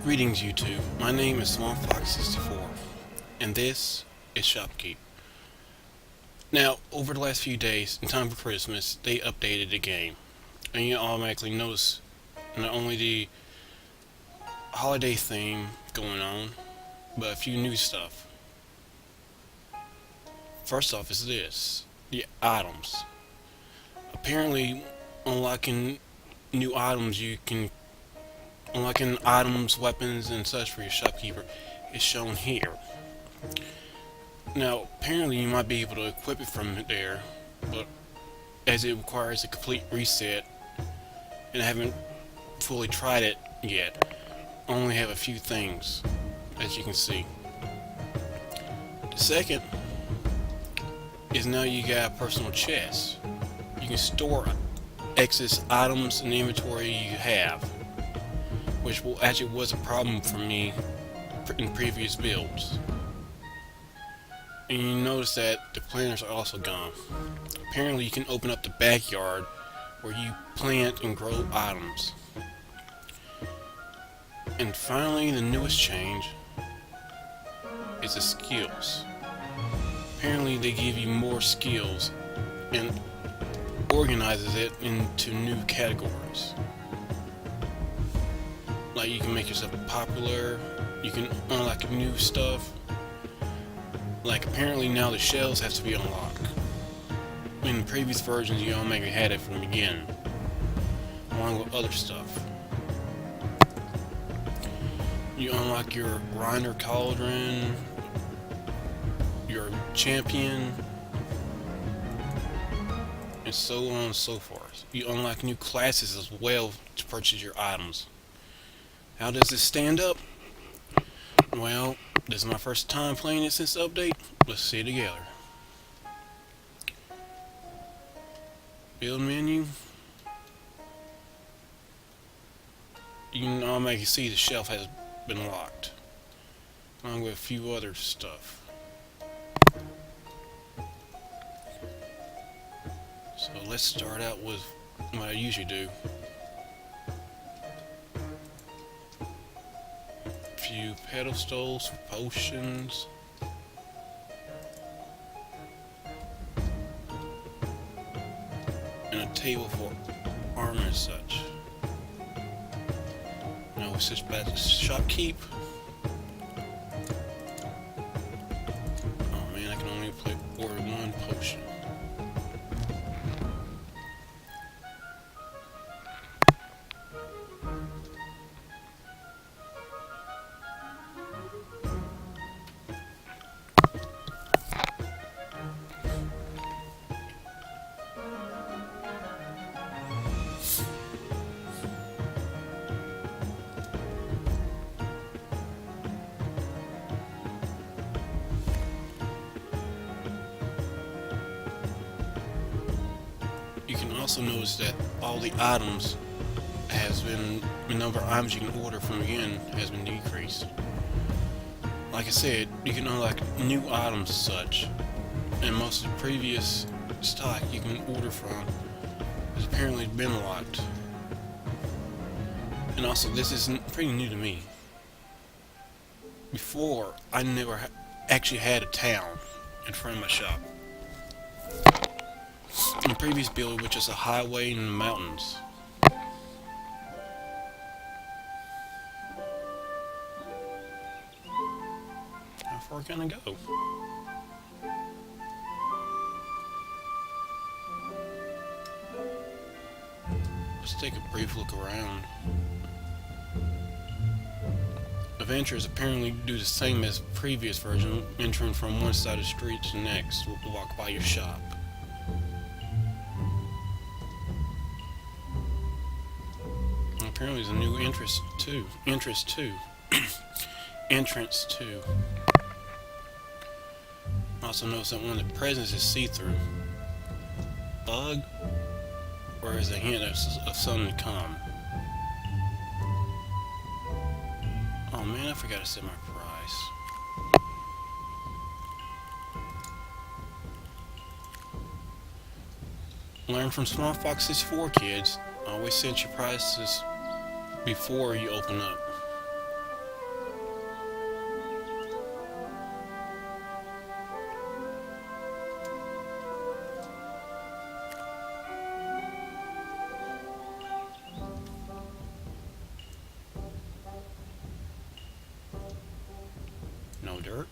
Greetings YouTube, my name is SF64 and this is Shoppe Keep. Now, over the last few days, in time for Christmas, they updated the game. And you automatically notice not only the holiday theme going on, but a few new stuff. First off is this, the items. Apparently, unlocking new items unlocking items, weapons, and such for your shopkeeper is shown here. Now, apparently you might be able to equip it from there, but as it requires a complete reset, and I haven't fully tried it yet, I only have a few things, as you can see. The second is now you got a personal chest. You can store excess items in the inventory you have, which actually was a problem for me in previous builds. And you notice that the planters are also gone. Apparently you can open up the backyard where you plant and grow items. And finally, the newest change is the skills. Apparently they give you more skills and organizes it into new categories. Like you can make yourself popular, you can unlock new stuff. Like apparently now the shells have to be unlocked. In previous versions you automatically had it from the beginning, along with other stuff. You unlock your grinder cauldron, your champion, and so on and so forth. You unlock new classes as well to purchase your items. How does this stand up? Well, this is my first time playing it since the update. Let's see it together. Build menu. You can automatically see the shelf has been locked, along with a few other stuff. So let's start out with what I usually do. Few pedestals for potions. And a table for armor and such. Now we switch back to Shoppe Keep. Oh man, I can only order one potion. You can also notice that all the items the number of items you can order from again has been decreased. Like I said, you can unlock new items as such, and most of the previous stock you can order from has apparently been locked. And also, this is pretty new to me. Before, I never actually had a town in front of my shop. In the previous build, which is a highway in the mountains. How far can I go? Let's take a brief look around. Adventurers apparently do the same as previous version, entering from one side of the street to the next to walk by your shop. Apparently there's a new entrance too. Entrance too. Also notice that one of the presents is see-through. Bug? Or is a hint of something to come? Oh man, I forgot to set my price. Learn from Small Fox 64 kids. Always set your prices before you open up. No dirt.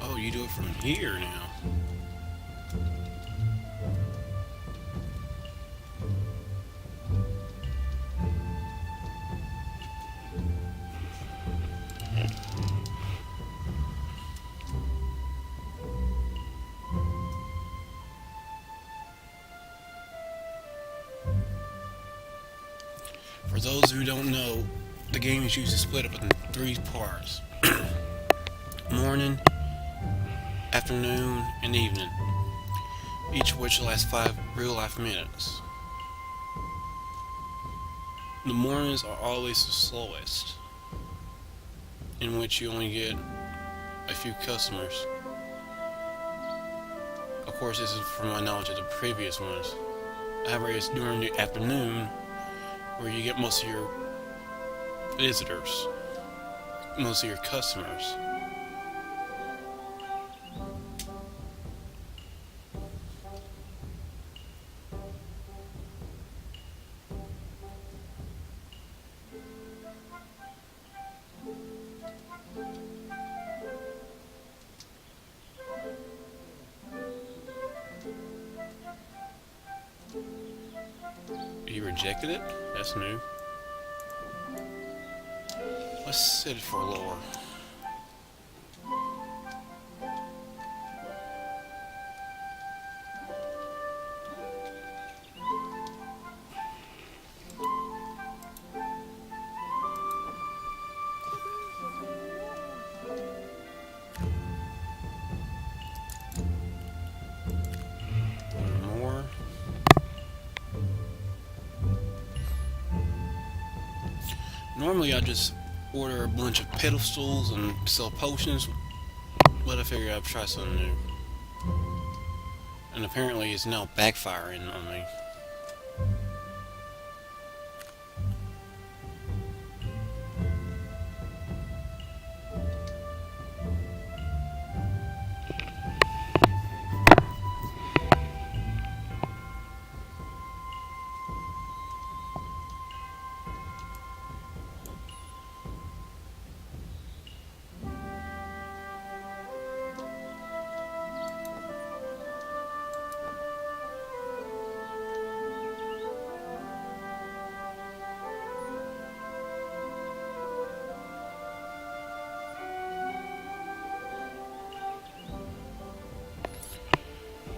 Oh, you do it from here now. For those who don't know, the game is usually split up into 3 parts. Morning, afternoon, and evening, each of which lasts 5 real-life minutes. The mornings are always the slowest, in which you only get a few customers. Of course, this is from my knowledge of the previous ones. However, it's during the afternoon where you get most of your visitors, most of your customers. You rejected it? That's new. Let's set it for lower. More. Normally I just order a bunch of pedestals and sell potions, but I figured I'd try something new. And apparently it's now backfiring on me.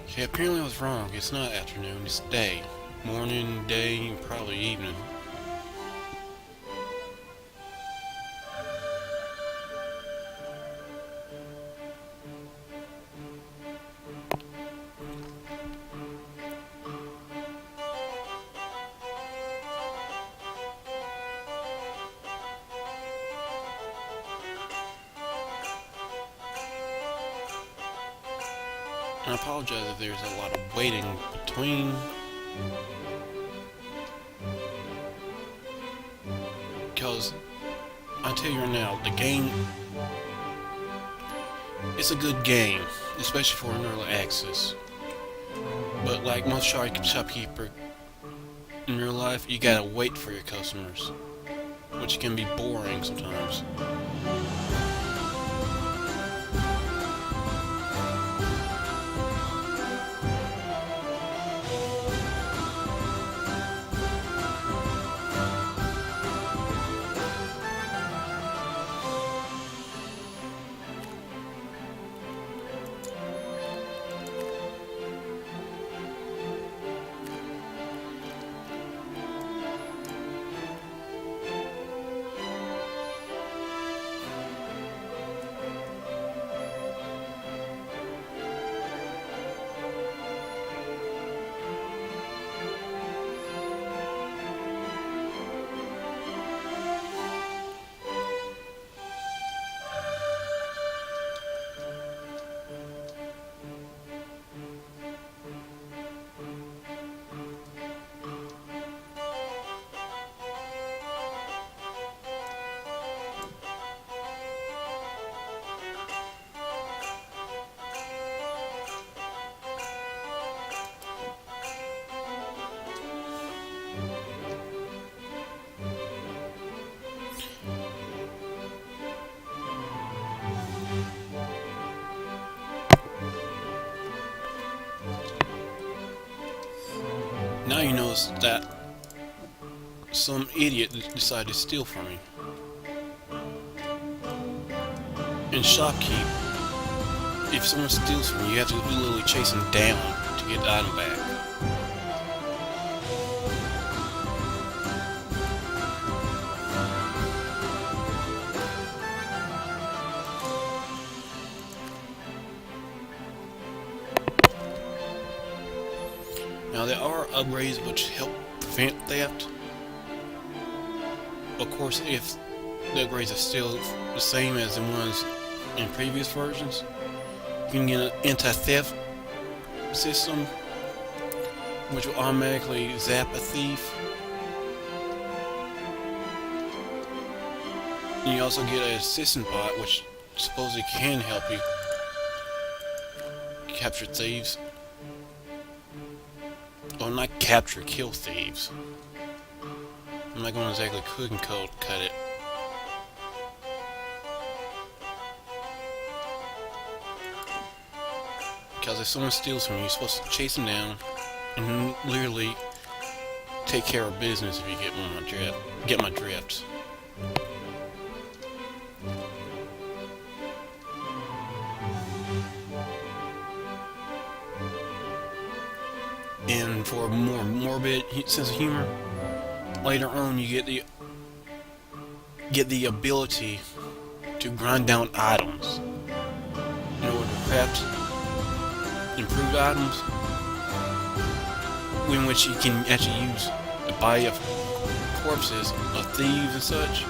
Okay, apparently I was wrong. It's not afternoon, it's day. Morning, day, and probably evening. And I apologize if there's a lot of waiting between. Because, I tell you right now, the game, it's a good game, especially for an early access. But like most shopkeeper in real life, you gotta wait for your customers, which can be boring sometimes. Now you notice that some idiot decided to steal from me. In Shoppe Keep, if someone steals from you, you have to literally chase them down to get the item back. Now there are upgrades which help prevent theft. Of course, if the upgrades are still the same as the ones in previous versions, you can get an anti-theft system which will automatically zap a thief. And you also get an assistant bot which supposedly can help you capture thieves. Well, not capture, kill thieves. I'm not going to exactly cook and cut it. Because if someone steals from you, you're supposed to chase them down and literally take care of business if you get my drift. And for a more morbid sense of humor, later on you get the ability to grind down items in order to craft improved items, in which you can actually use the body of corpses of thieves and such.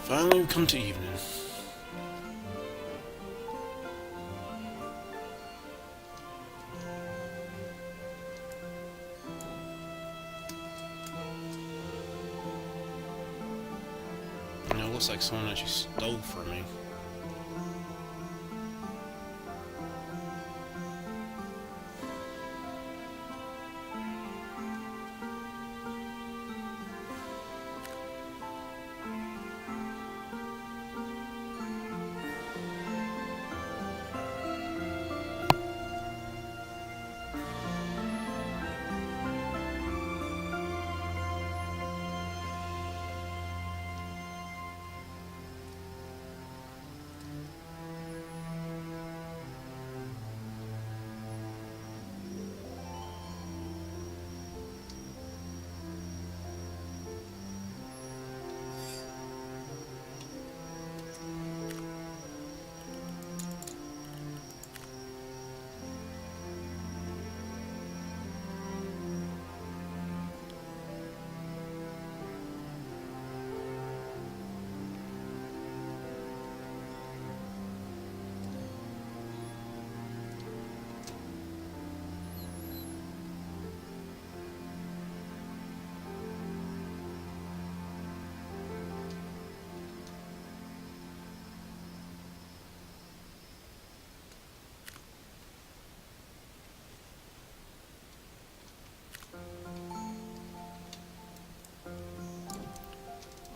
Finally, we come to evening. You know, it looks like someone actually stole from me.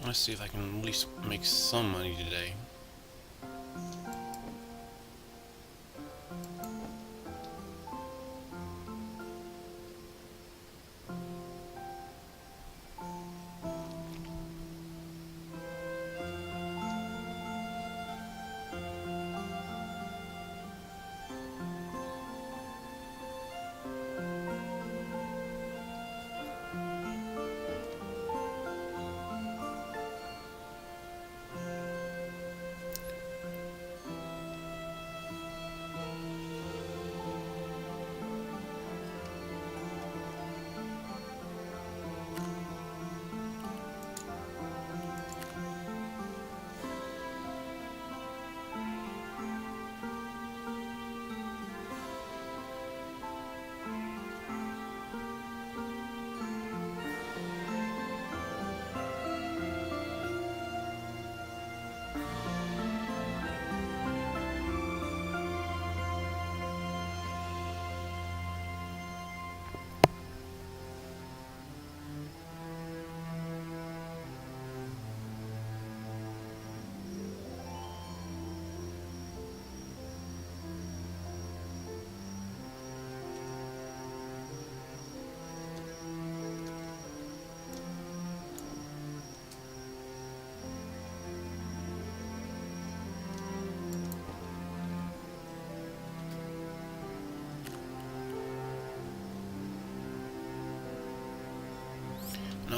Let's see if I can at least make some money today.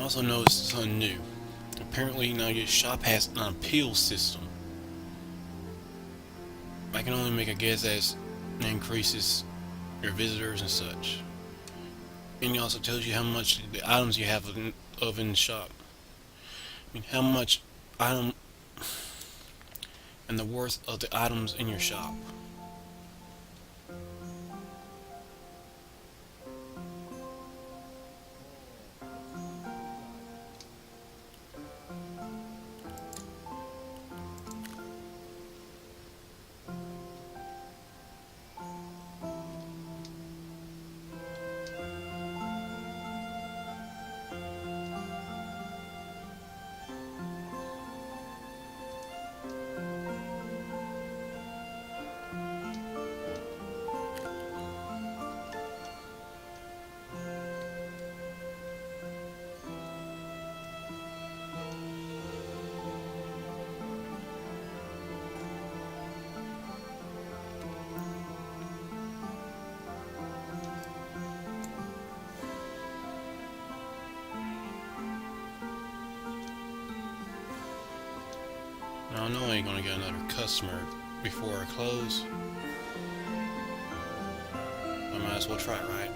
also noticed something new. Apparently now your shop has an appeal system. I can only make a guess as it increases your visitors and such. And it also tells you how much the items you have in the shop. I mean, how much item and the worth of the items in your shop. Now I know I ain't gonna get another customer before I close. I might as well try it, right?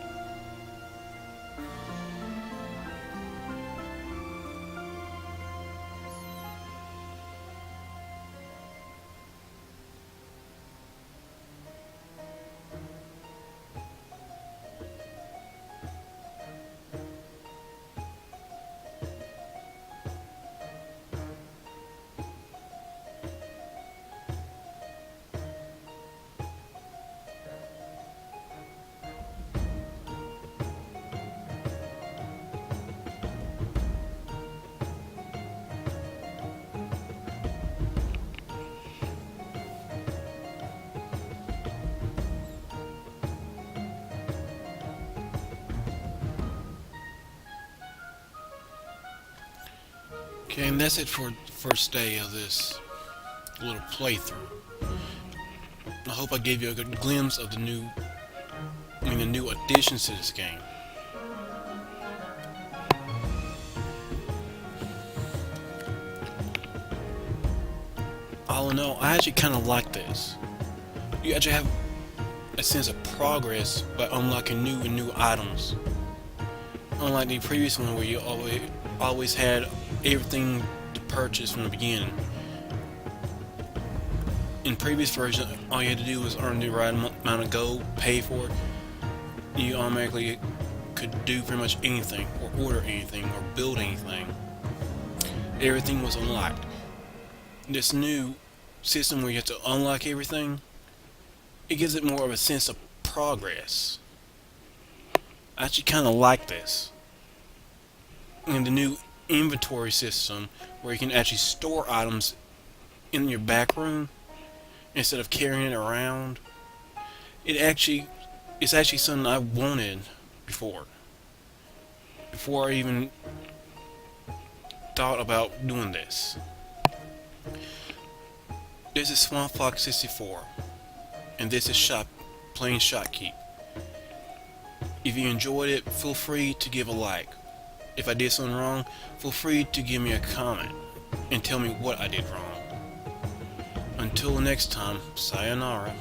Okay, and that's it for the first day of this little playthrough. I hope I gave you a good glimpse of the new additions to this game. All in all, I actually kind of like this. You actually have a sense of progress by unlocking new items. Unlike the previous one where you always had everything to purchase from the beginning. In previous version, all you had to do was earn the right amount of gold, pay for it. You automatically could do pretty much anything, or order anything, or build anything. Everything was unlocked. This new system where you have to unlock everything, it gives it more of a sense of progress. I actually kind of like this. And the new inventory system where you can actually store items in your back room instead of carrying it around. It's actually something I wanted before I even thought about doing this. This is SF64, and this is playing Shoppe Keep. If you enjoyed it, feel free to give a like. If I did something wrong, feel free to give me a comment and tell me what I did wrong. Until next time, sayonara.